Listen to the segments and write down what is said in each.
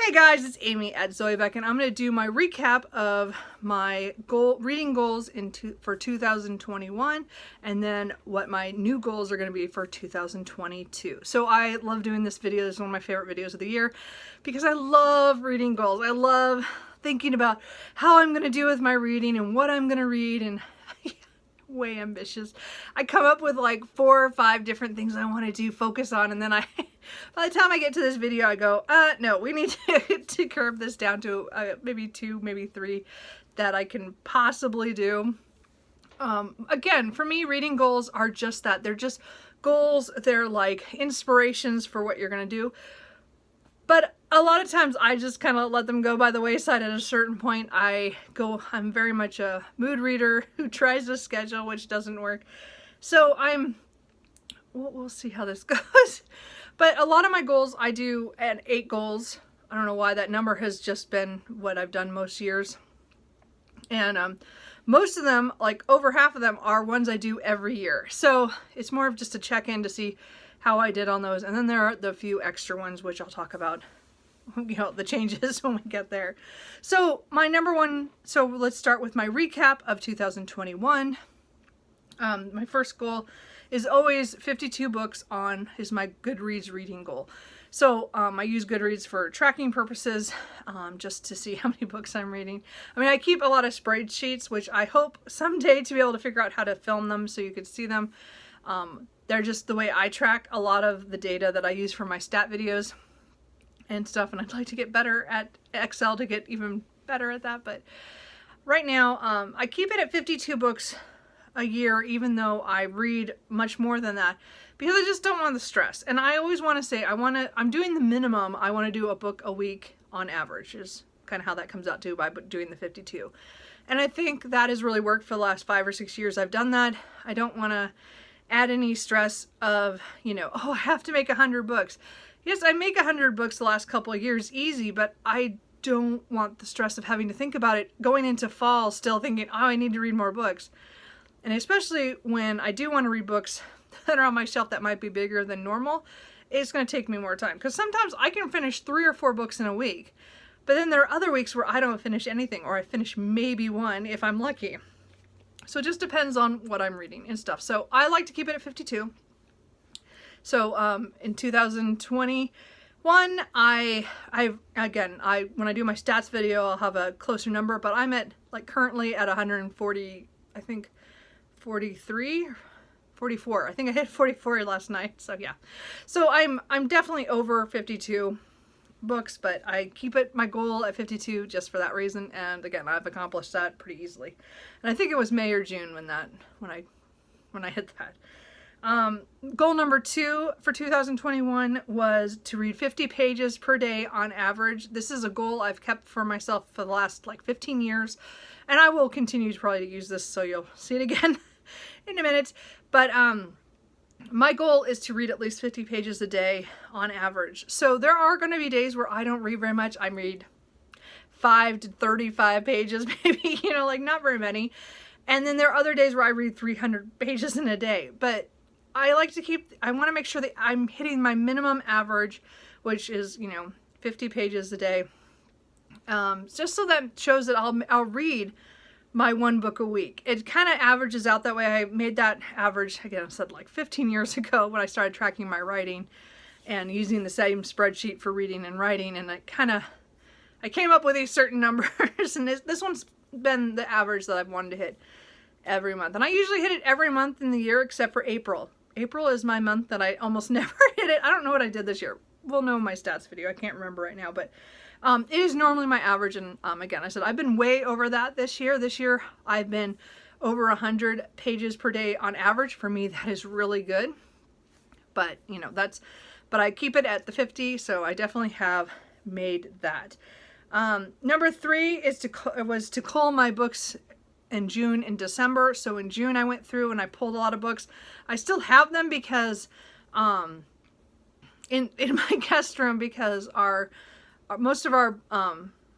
Hey guys, it's Amy at Zoebeck, and I'm going to do my recap of my reading goals for 2021, and then what my new goals are going to be for 2022. So I love doing this video. This is one of my favorite videos of the year because I love reading goals. I love thinking about how I'm going to do with my reading and what I'm going to read, and way ambitious. I come up with like 4 or 5 different things I want to do, focus on, and then by the time I get to this video, I go, no, we need to curb this down to maybe 2, maybe 3 that I can possibly do. Again, for me, reading goals are just that. They're just goals. They're like inspirations for what you're going to do. But a lot of times I just kind of let them go by the wayside. At a certain point, I'm very much a mood reader who tries to schedule, which doesn't work. So we'll see how this goes. But a lot of my goals, I do at 8 goals. I don't know why that number has just been what I've done most years. And most of them, like over half of them, are ones I do every year. So it's more of just a check-in to see how I did on those. And then there are the few extra ones, which I'll talk about, the changes when we get there. So my number one, so let's start with my recap of 2021. My first goal is always 52 books is my Goodreads reading goal. So I use Goodreads for tracking purposes, just to see how many books I'm reading. I mean, I keep a lot of spreadsheets, which I hope someday to be able to figure out how to film them so you could see them. They're just the way I track a lot of the data that I use for my stat videos and stuff, and I'd like to get better at Excel to get even better at that. But right now, I keep it at 52 books a year, even though I read much more than that, because I just don't want the stress. And I always want to say, I'm doing the minimum. I want to do a book a week on average, is kind of how that comes out to by doing the 52. And I think that has really worked for the last 5 or 6 years I've done that. I don't want to add any stress of, oh, I have to make 100 books. Yes, I make 100 books the last couple of years easy, but I don't want the stress of having to think about it going into fall, still thinking, oh, I need to read more books. And especially when I do want to read books that are on my shelf that might be bigger than normal, it's going to take me more time. Because sometimes I can finish 3 or 4 books in a week, but then there are other weeks where I don't finish anything, or I finish maybe 1 if I'm lucky. So it just depends on what I'm reading and stuff. So I like to keep it at 52. So in 2021, when I do my stats video, I'll have a closer number, but I'm at currently at 140, I think 43, 44. I think I hit 44 last night. So yeah. So I'm definitely over 52 books, but I keep my goal at 52 just for that reason. And again, I've accomplished that pretty easily. And I think it was May or June when I hit that. Goal number 2 for 2021 was to read 50 pages per day on average. This is a goal I've kept for myself for the last 15 years, and I will continue to probably use this, so you'll see it again in a minute. But my goal is to read at least 50 pages a day on average. So there are going to be days where I don't read very much. I read 5 to 35 pages, maybe, not very many. And then there are other days where I read 300 pages in a day. But I want to make sure that I'm hitting my minimum average, which is, 50 pages a day. Just so that shows that I'll read my 1 book a week. It kind of averages out that way. I made that average, again, I said 15 years ago when I started tracking my writing and using the same spreadsheet for reading and writing. And I came up with these certain numbers, and this one's been the average that I've wanted to hit every month. And I usually hit it every month in the year except for April. April is my month that I almost never hit it. I don't know what I did this year. We'll know in my stats video. I can't remember right now, but it is normally my average. And again, I said I've been way over that this year. This year I've been over 100 pages per day on average. For me, that is really good. But but I keep it at the 50, so I definitely have made that. Number 3 was to cull my books in June and December. So in June I went through and I pulled a lot of books. I still have them because in my guest room, because most of our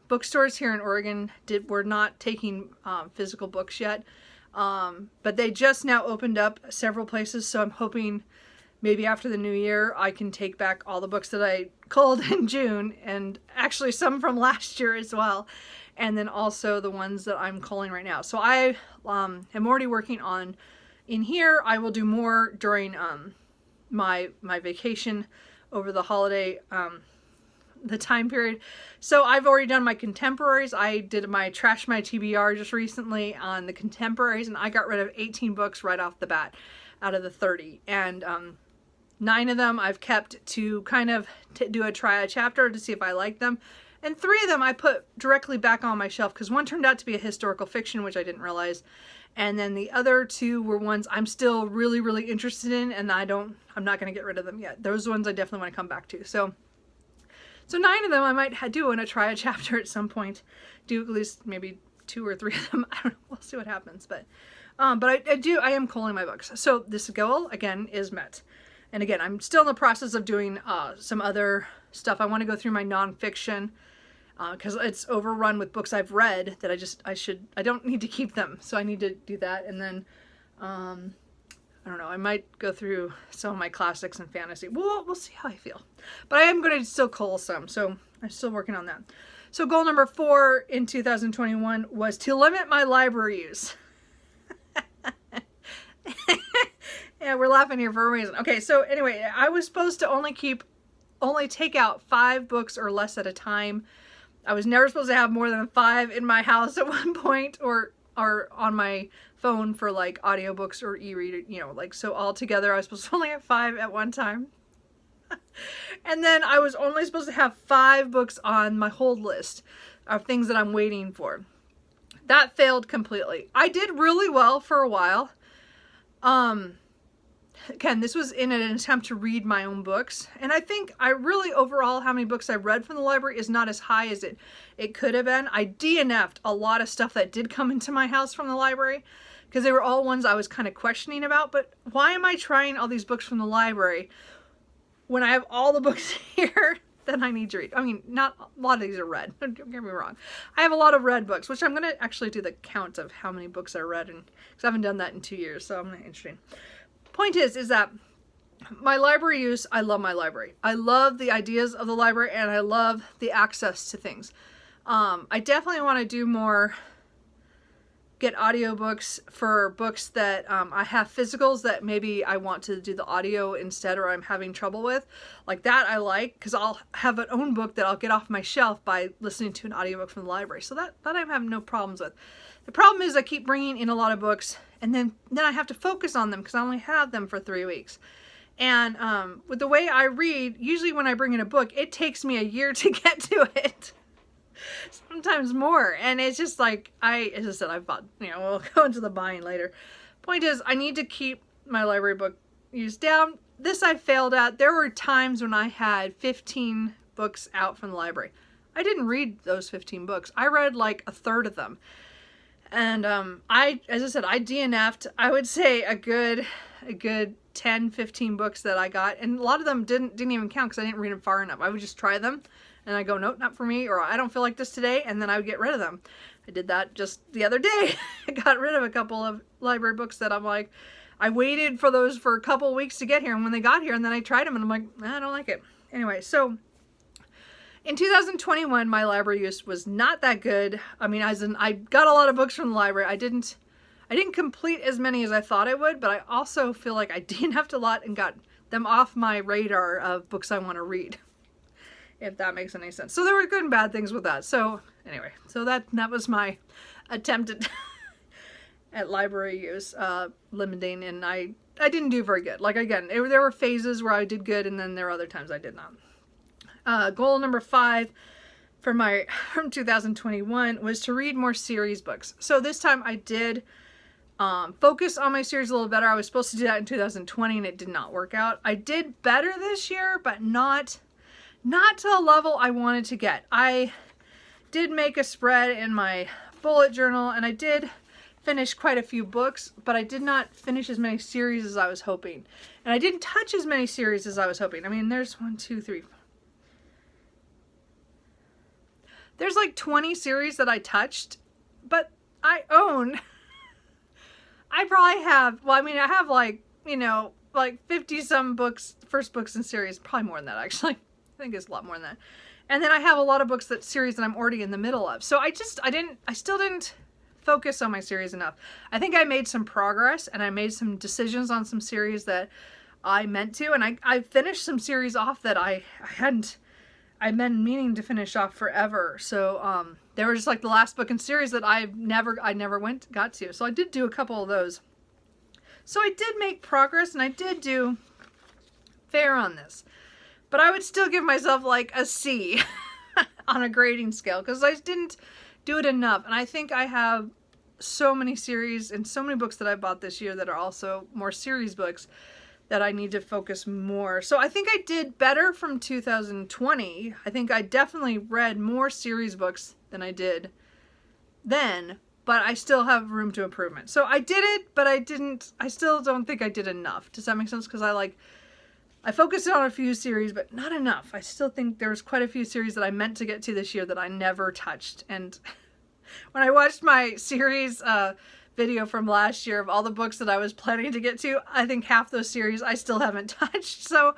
bookstores here in Oregon were not taking physical books yet, but they just now opened up several places, so I'm hoping maybe after the new year, I can take back all the books that I culled in June, and actually some from last year as well. And then also the ones that I'm culling right now. So I am already working on, in here, I will do more during my vacation over the holiday, the time period. So I've already done my contemporaries. I did my Trash My TBR just recently on the contemporaries, and I got rid of 18 books right off the bat out of the 30. And 9 of them I've kept to kind of do a try a chapter to see if I like them. And 3 of them I put directly back on my shelf because one turned out to be a historical fiction, which I didn't realize. And then the other 2 were ones I'm still really, really interested in, and I'm not going to get rid of them yet. Those ones I definitely want to come back to. So 9 of them I might do in a try a chapter at some point. Do at least maybe 2 or 3 of them. I don't know. We'll see what happens. But I am culling my books. So this goal, again, is met. And again, I'm still in the process of doing some other stuff. I want to go through my nonfiction because it's overrun with books I've read that I don't need to keep them. So I need to do that. And then, I don't know, I might go through some of my classics and fantasy. We'll see how I feel. But I am going to still cull some. So I'm still working on that. So goal number 4 in 2021 was to limit my library use. Yeah, we're laughing here for a reason. Okay, so anyway, I was supposed to only take out 5 books or less at a time. I was never supposed to have more than 5 in my house at one point, or on my phone for like audiobooks or e-reader, so all together I was supposed to only have 5 at one time. And then I was only supposed to have 5 books on my hold list of things that I'm waiting for. That failed completely. I did really well for a while. Again, this was in an attempt to read my own books. And I think overall, how many books I read from the library is not as high as it could have been. I DNF'd a lot of stuff that did come into my house from the library because they were all ones I was kind of questioning about. But why am I trying all these books from the library when I have all the books here that I need to read? I mean, not a lot of these are read. Don't get me wrong. I have a lot of read books, which I'm going to actually do the count of how many books I read, because I haven't done that in 2 years, so I'm interested. Point is that my library use, I love my library. I love the ideas of the library, and I love the access to things. I definitely want to do more, get audiobooks for books that I have physicals that maybe I want to do the audio instead, or I'm having trouble with. Like that I like, because I'll have an own book that I'll get off my shelf by listening to an audiobook from the library. So that I have no problems with. The problem is I keep bringing in a lot of books, and then I have to focus on them because I only have them for 3 weeks. And with the way I read, usually when I bring in a book, it takes me a year to get to it. Sometimes more. And it's just like, as I said, I've bought, we'll go into the buying later. Point is, I need to keep my library book use down. This I failed at. There were times when I had 15 books out from the library. I didn't read those 15 books. I read like a third of them. And as I said, I DNF'd, I would say a good 10, 15 books that I got. And a lot of them didn't even count because I didn't read them far enough. I would just try them and I go, nope, not for me, or I don't feel like this today. And then I would get rid of them. I did that just the other day. I got rid of a couple of library books that I'm like, I waited for those for a couple of weeks to get here. And when they got here, and then I tried them and I'm like, I don't like it. Anyway, so in 2021, my library use was not that good. I mean, I got a lot of books from the library. I didn't complete as many as I thought I would, but I also feel like I DNF'd a lot and got them off my radar of books I want to read, if that makes any sense. So there were good and bad things with that. So anyway, so that was my attempt at library use, limiting, and I didn't do very good. Like, again, there were phases where I did good, and then there were other times I did not. Goal number 5 from 2021 was to read more series books. So this time I did focus on my series a little better. I was supposed to do that in 2020 and it did not work out. I did better this year, but not to the level I wanted to get. I did make a spread in my bullet journal and I did finish quite a few books, but I did not finish as many series as I was hoping. And I didn't touch as many series as I was hoping. I mean, there's 1, 2, 3, 4. There's like 20 series that I touched, but I probably have, I have like, like 50 some books, first books in series, probably more than that actually. I think it's a lot more than that. And then I have a lot of books that series that I'm already in the middle of. So I still didn't focus on my series enough. I think I made some progress and I made some decisions on some series that I meant to, and I finished some series off that I've been meaning to finish off forever. So they were just like the last book in series that I never got to. So I did do a couple of those. So I did make progress and I did do fair on this. But I would still give myself like a C on a grading scale because I didn't do it enough. And I think I have so many series and so many books that I bought this year that are also more series books that I need to focus more. So I think I did better from 2020. I think I definitely read more series books than I did then, but I still have room to improvement. So I did it, but I still don't think I did enough. Does that make sense? Because I focused on a few series, but not enough. I still think there was quite a few series that I meant to get to this year that I never touched. And when I watched my series video from last year of all the books that I was planning to get to, I think half those series I still haven't touched. So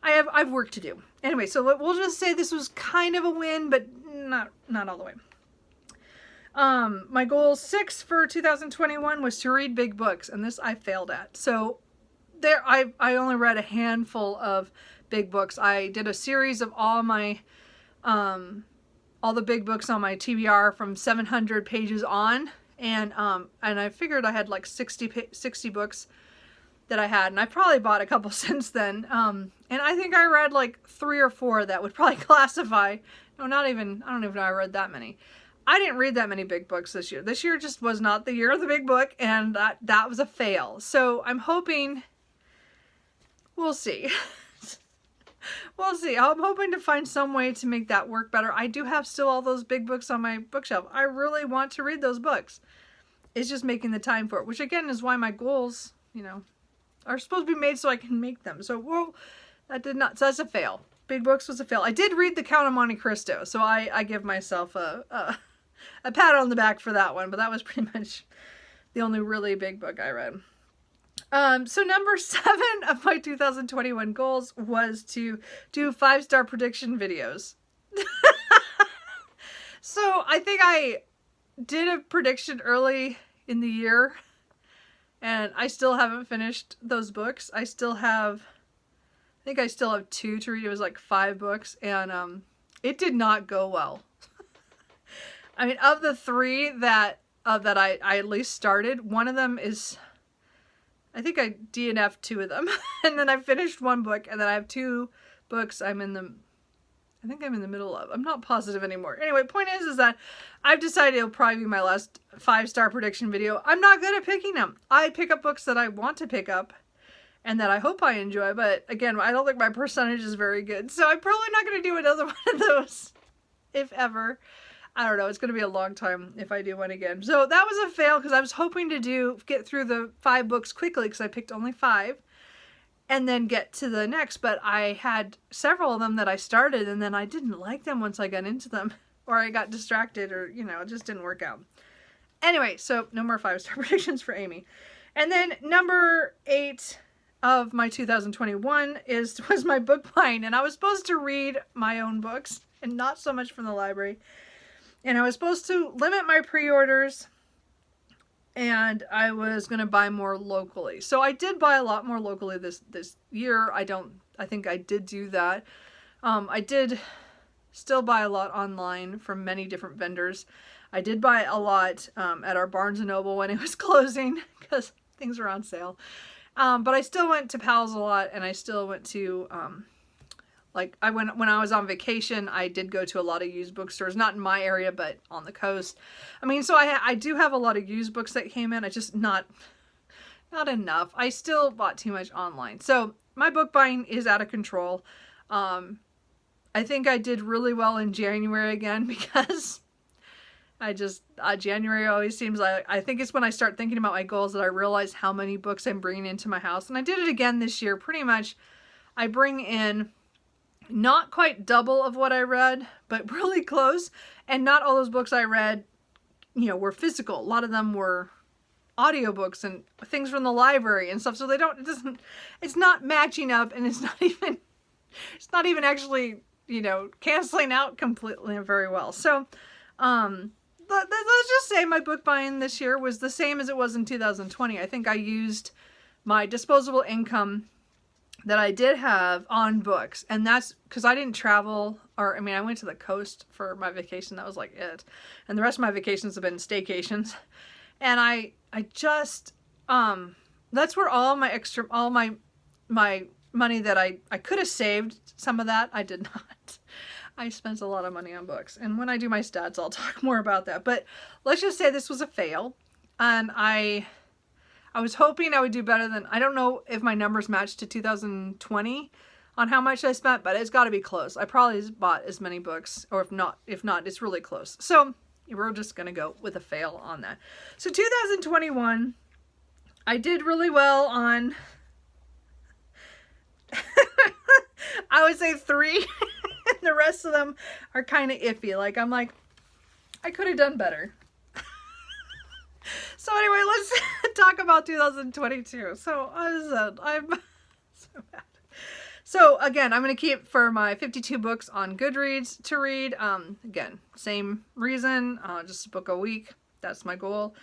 I've work to do. Anyway, so we'll just say this was kind of a win, but not all the way. My goal 6 for 2021 was to read big books, and this I failed at. So I only read a handful of big books. I did a series of all the big books on my TBR from 700 pages on, and I figured I had like 60 books that I had, and I probably bought a couple since then. And I think I read like 3 or 4 that would probably classify. No, not even. I don't even know I read that many. I didn't read that many big books this year. This year just was not the year of the big book, and that was a fail. So I'm hoping. We'll see. We'll see. I'm hoping to find some way to make that work better. I do have still all those big books on my bookshelf. I really want to read those books. It's just making the time for it, which again is why my goals, are supposed to be made so I can make them. So, that did not. So that's a fail. Big books was a fail. I did read The Count of Monte Cristo, so I give myself a pat on the back for that one, but that was pretty much the only really big book I read. So number 7 of my 2021 goals was to do 5-star prediction videos. So I think I did a prediction early in the year, and I still haven't finished those books. I still have 2 to read. It was like 5 books, and it did not go well. I mean, of the 3 that I at least started, one of them is, I think I DNF'd 2 of them. And then I finished 1 book, and then I have 2 books I think I'm in the middle of. I'm not positive anymore. Anyway, point is that I've decided it'll probably be my last 5-star prediction video. I'm not good at picking them. I pick up books that I want to pick up and that I hope I enjoy, but again, I don't think my percentage is very good. So I'm probably not going to do another one of those, if ever. I don't know. It's going to be a long time if I do one again. So that was a fail because I was hoping to get through the 5 books quickly because I picked only 5 and then get to the next. But I had several of them that I started and then I didn't like them once I got into them, or I got distracted, or, it just didn't work out. Anyway, so no more 5-star predictions for Amy. And then number 8 of my 2021 was my book buying, and I was supposed to read my own books and not so much from the library. And I was supposed to limit my pre-orders, and I was going to buy more locally. So I did buy a lot more locally this year. I think I did do that. I did still buy a lot online from many different vendors. I did buy a lot at our Barnes & Noble when it was closing because things were on sale. But I still went to Pals a lot, and I still went to... when I was on vacation, I did go to a lot of used bookstores, not in my area, but on the coast. I mean, so I do have a lot of used books that came in. I just not enough. I still bought too much online. So my book buying is out of control. I think I did really well in January again because January always seems like, I think it's when I start thinking about my goals that I realize how many books I'm bringing into my house. And I did it again this year. Pretty much I bring in not quite double of what I read, but really close. And not all those books I read, were physical. A lot of them were audiobooks and things from the library and stuff. So it's not matching up, and it's not even actually, canceling out completely very well. So, let's just say my book buying this year was the same as it was in 2020. I think I used my disposable income that I did have on books, and that's because I didn't travel, I went to the coast for my vacation. That was like it, and the rest of my vacations have been staycations, and I just that's where all my money that I could have saved, some of that I did not. I spent a lot of money on books, and when I do my stats I'll talk more about that, but let's just say this was a fail, and I was hoping I would do better than, I don't know if my numbers matched to 2020 on how much I spent, but it's got to be close. I probably bought as many books, or if not, it's really close. So we're just going to go with a fail on that. So 2021, I did really well on, I would say 3, and the rest of them are kind of iffy. I'm like, I could have done better. So anyway, let's talk about 2022. So as I said, I'm so bad. So again, I'm going to keep for my 52 books on Goodreads to read. Again, same reason, just a book a week. That's my goal.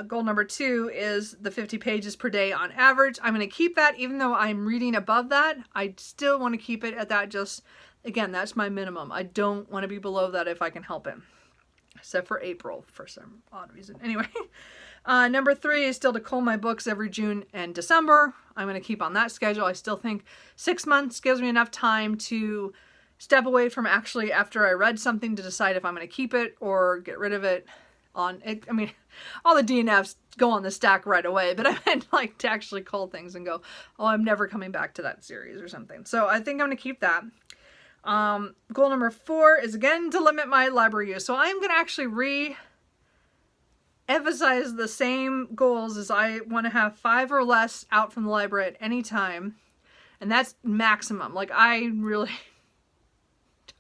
Goal number 2 is the 50 pages per day on average. I'm going to keep that even though I'm reading above that. I still want to keep it at that. Just, again, that's my minimum. I don't want to be below that if I can help it. Except for April, for some odd reason. Anyway, number 3 is still to cull my books every June and December. I'm going to keep on that schedule. I still think 6 months gives me enough time to step away from actually after I read something to decide if I'm going to keep it or get rid of it. All the DNFs go on the stack right away, but I meant like to actually cull things and go, oh, I'm never coming back to that series or something. So I think I'm going to keep that. Goal number 4 is again to limit my library use. So I'm going to actually re-emphasize the same goals as I want to have 5 or less out from the library at any time. And that's maximum. Like I really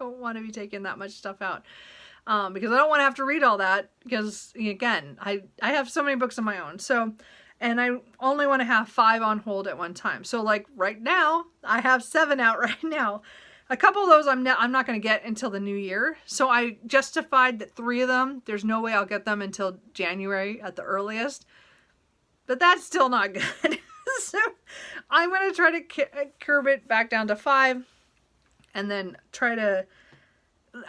don't want to be taking that much stuff out. Because I don't want to have to read all that because again, I have so many books of my own. So, and I only want to have 5 on hold at one time. So like right now I have 7 out right now. A couple of those I'm not going to get until the new year. So I justified that 3 of them, there's no way I'll get them until January at the earliest. But that's still not good. So I'm going to try to curb it back down to 5. And then try to,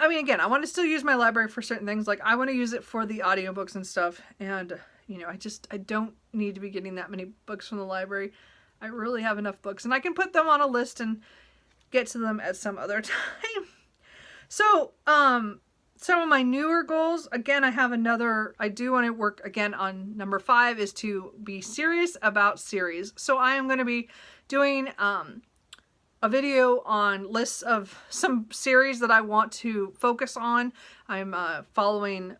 again, I want to still use my library for certain things. Like I want to use it for the audiobooks and stuff. And, I don't need to be getting that many books from the library. I really have enough books. And I can put them on a list and get to them at some other time. So, some of my newer goals, again, I do want to work again on number 5 is to be serious about series. So I am going to be doing, a video on lists of some series that I want to focus on. I'm, following,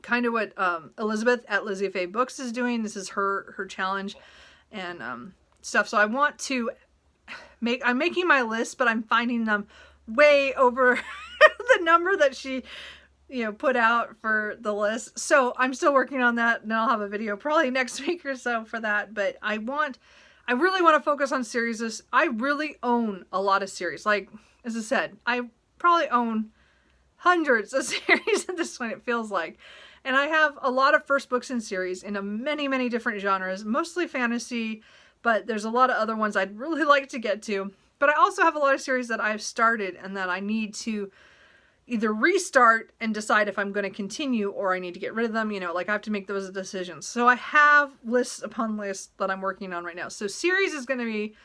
kind of what, Elizabeth at Lizzie Faye Books is doing. This is her challenge and, stuff. So I want to I'm making my list, but I'm finding them way over the number that she, put out for the list. So I'm still working on that, and I'll have a video probably next week or so for that. But I really want to focus on series. I really own a lot of series. Like, as I said, I probably own hundreds of series at this point, it feels like. And I have a lot of first books in series in many, many different genres, mostly fantasy, but there's a lot of other ones I'd really like to get to. But I also have a lot of series that I've started and that I need to either restart and decide if I'm going to continue or I need to get rid of them. Like I have to make those decisions. So I have lists upon lists that I'm working on right now. So series is going to be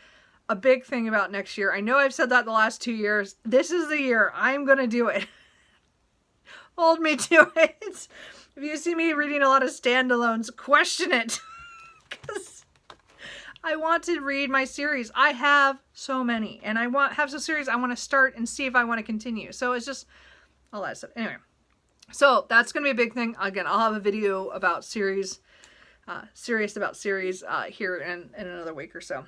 a big thing about next year. I know I've said that the last 2 years. This is the year I'm going to do it. Hold me to it. If you see me reading a lot of standalones, question it. Because I want to read my series. I have so many. And I have some series I want to start and see if I want to continue. So it's just all that stuff. Anyway. So that's going to be a big thing. Again, I'll have a video about series. Serious about series here in another week or so.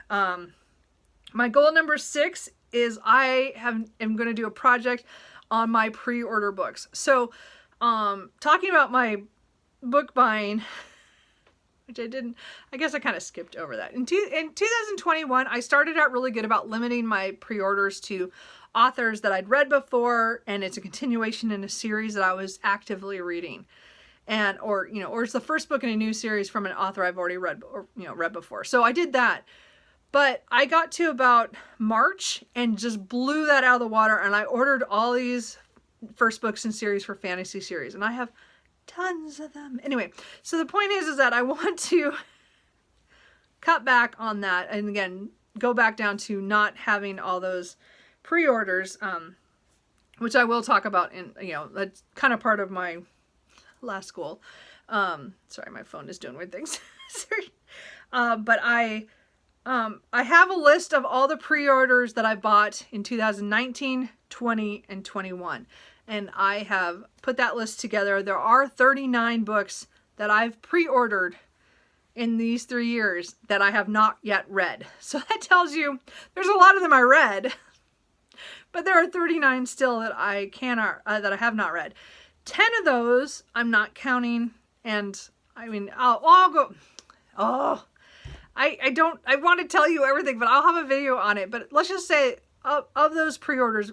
My goal number 6 is I am going to do a project on my pre-order books. So talking about my book buying, which I didn't, I guess I kind of skipped over that. In 2021, I started out really good about limiting my pre-orders to authors that I'd read before, and it's a continuation in a series that I was actively reading. And, or it's the first book in a new series from an author I've already read, or, read before. So I did that. But I got to about March and just blew that out of the water, and I ordered all these first books in series for fantasy series, and I have tons of them. Anyway, so the point is that I want to cut back on that, and again, go back down to not having all those pre-orders, which I will talk about in, that's kind of part of my last goal. Sorry, my phone is doing weird things. Sorry. But I have a list of all the pre-orders that I bought in 2019, 20, and 21. And I have put that list together. There are 39 books that I've pre-ordered in these 3 years that I have not yet read. So that tells you there's a lot of them I read, but there are 39 still that I have not read. 10 of those I'm not counting, and I mean, I'll go, I want to tell you everything, but I'll have a video on it. But let's just say of those pre-orders,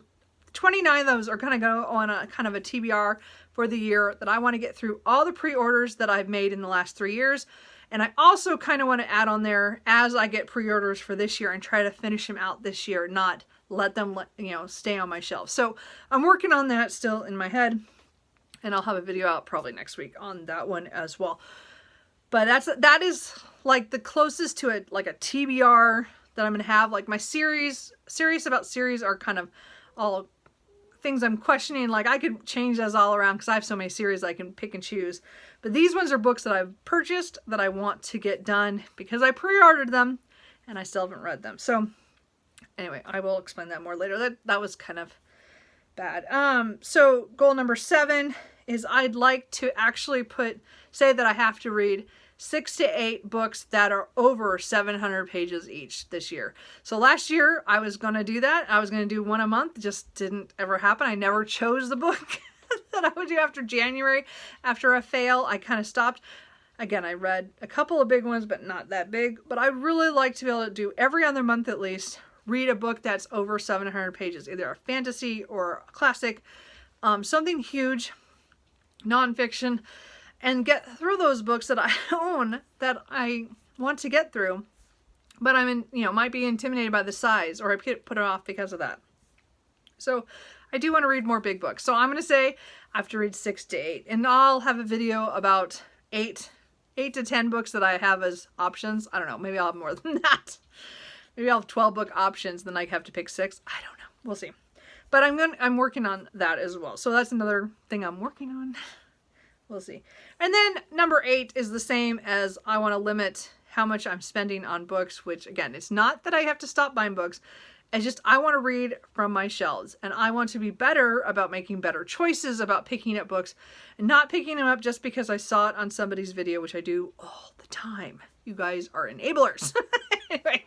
29 of those are going to go on a kind of a TBR for the year, that I want to get through all the pre-orders that I've made in the last 3 years. And I also kind of want to add on there as I get pre-orders for this year and try to finish them out this year, not let them, stay on my shelf. So I'm working on that still in my head, and I'll have a video out probably next week on that one as well. But that is like the closest to a TBR that I'm going to have. Like my serious about series are kind of all things I'm questioning. Like I could change those all around because I have so many series I can pick and choose. But these ones are books that I've purchased that I want to get done because I pre-ordered them and I still haven't read them. So anyway, I will explain that more later. That was kind of bad. So goal number 7 is I'd like to actually say that I have to read 6 to 8 books that are over 700 pages each this year. So last year I was going to do that. I was going to do one a month. It just didn't ever happen. I never chose the book that I would do after January. After a fail, I kind of stopped. Again, I read a couple of big ones, but not that big. But I'd really like to be able to do every other month at least, read a book that's over 700 pages, either a fantasy or a classic, something huge, nonfiction, and get through those books that I own that I want to get through, but might be intimidated by the size, or I put it off because of that. So I do want to read more big books. So I'm going to say I have to read 6 to 8, and I'll have a video about 8 to 10 books that I have as options. I don't know. Maybe I'll have more than that. Maybe I'll have 12 book options, then I have to pick 6. I don't know. We'll see. But I'm working on that as well. So that's another thing I'm working on. We'll see. And then number 8 is the same as I want to limit how much I'm spending on books, which again, it's not that I have to stop buying books. It's just I want to read from my shelves, and I want to be better about making better choices about picking up books and not picking them up just because I saw it on somebody's video, which I do all the time. You guys are enablers. Anyway,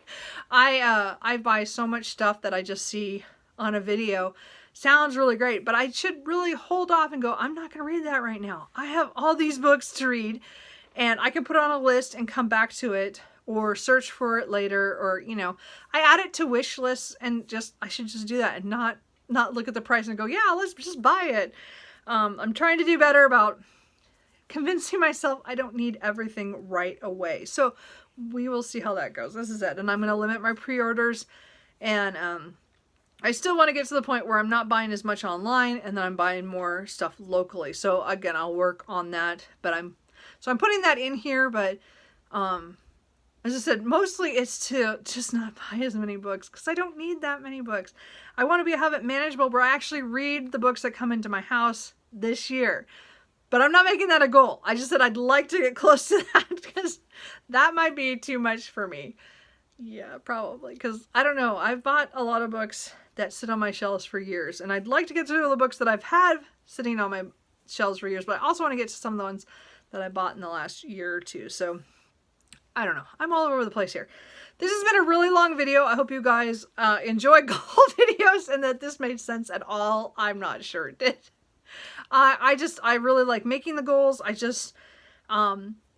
I buy so much stuff that I just see on a video. Sounds really great, but I should really hold off and go, I'm not going to read that right now. I have all these books to read, and I can put it on a list and come back to it, or search for it later, or, I add it to wish lists, and I should just do that and not look at the price and go, yeah, let's just buy it. I'm trying to do better about convincing myself I don't need everything right away. So we will see how that goes. This is it. And I'm going to limit my pre-orders, and I still want to get to the point where I'm not buying as much online, and then I'm buying more stuff locally. So again, I'll work on that, but I'm putting that in here, but as I said, mostly it's to just not buy as many books because I don't need that many books. I want to have it manageable where I actually read the books that come into my house this year. But I'm not making that a goal. I just said I'd like to get close to that because that might be too much for me. Yeah, probably. Because I don't know. I've bought a lot of books that sit on my shelves for years. And I'd like to get to the books that I've had sitting on my shelves for years. But I also want to get to some of the ones that I bought in the last year or two. So I don't know. I'm all over the place here. This has been a really long video. I hope you guys enjoy goal videos and that this made sense at all. I'm not sure it did. I really like making the goals.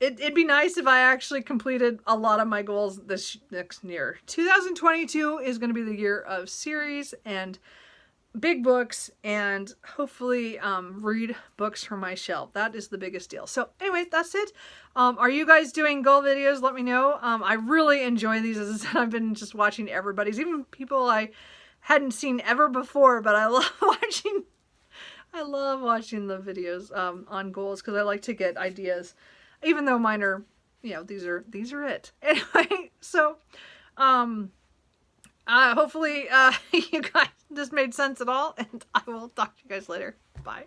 it'd be nice if I actually completed a lot of my goals this next year. 2022 is going to be the year of series and big books, and hopefully read books from my shelf. That is the biggest deal. So anyway, that's it. Are you guys doing goal videos? Let me know. I really enjoy these. As I said, I've been just watching everybody's, even people I hadn't seen ever before, but I love watching the videos on goals, because I like to get ideas, even though mine are, you know, these are it. Anyway, so hopefully you guys, this made sense at all, and I will talk to you guys later. Bye.